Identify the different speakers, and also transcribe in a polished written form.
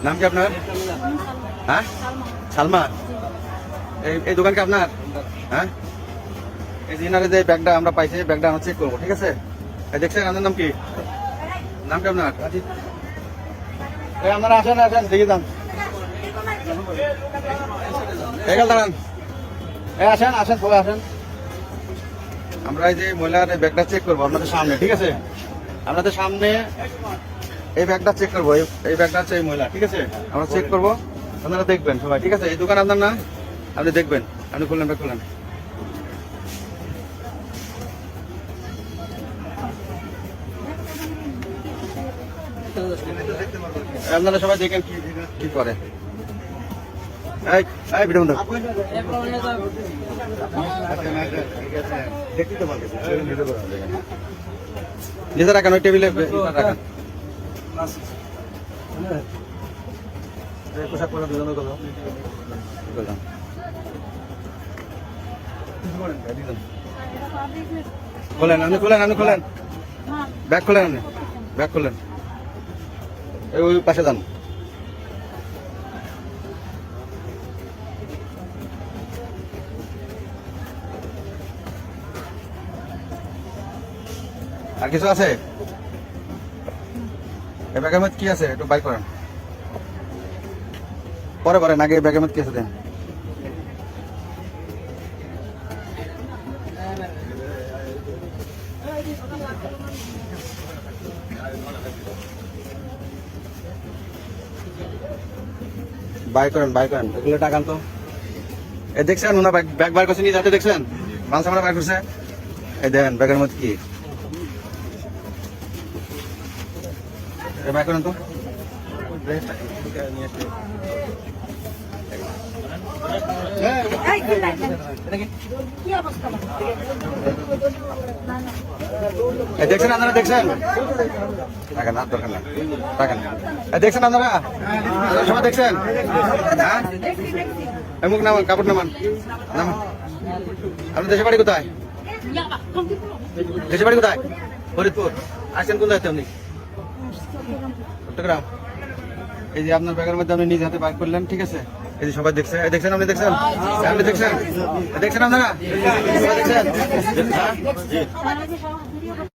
Speaker 1: নাম কি আপনার? হ্যাঁ, সালমা। এই দোকান কি আপনার? হ্যাঁ, এই দিনারে যে ব্যাগটা আমরা পাইছি, ব্যাগটা আমরা চেক করবো, ঠিক আছে? দেখছেন আপনার নাম কি? নাম কি আপনার? আপনারা আসেন আসেন, দেখে যান। এখানে দাঁড়ান। আসেন আসেন, সবাই আসেন। আমরা এই যে মহিলার ব্যাগটা চেক করবো আপনাদের সামনে, ঠিক আছে? আপনাদের সামনে এই ব্যাগটা চেক করবো। এই ব্যাগটা হচ্ছে এই মহিলা, ঠিক আছে? আমরা চেক করবো, আপনারা দেখবেন সবাই, ঠিক আছে? এই দোকান আপনার না, আপনি দেখবেন। আপনি খুললেন, ব্যাগ খুললেন। আপনারা সবাই দেখেন কি করে। ভিডিও নিজে রাখেন, ওই টেবিলে রাখেন। পোশাক পরে দুজন খোলেন, আপনি খোলেন, আপনি খোলেন, ব্যাগ খোলেন, আপনি ব্যাগ খোলেন। ওই পাশে যান। আর কিছু আছে? এই ব্যাগের মধ্যে কি আছে একটু বাই করেন। পরে পরে আগে ব্যাগের মধ্যে কি আছে দেন। বাই করেন, বাই করেন, এগুলো টাকান তো। এই দেখছেন ওনা ব্যাগ বার করছে, নিয়ে যাতে দেখছেন মানুষ আমরা বার করছে। এই দেখেন ব্যাগের মধ্যে কি, বাই করেন তো। দেখছেন আপনারা, দেখছেন? টাকা না দরকার না, টাকা না। দেখছেন আপনারা সবাই, দেখছেন? হ্যাঁ, মুখ নামান, কাপড় নামান, নামান। আপনার দেশের বাড়ি কোথায়? দেশের বাড়ি কোথায়? ফরিদপুর। আসছেন কোন দায়িত্বে আপনি? চট্টগ্রাম। এই যে আপনার ব্যাগের মধ্যে আপনি নিজ হাতে বাইক করলেন, ঠিক আছে? এই যে সবাই দেখছে, দেখছেন আপনি, দেখছেন? আপনি দেখছেন, দেখছেন আপনারা? দেখছেন?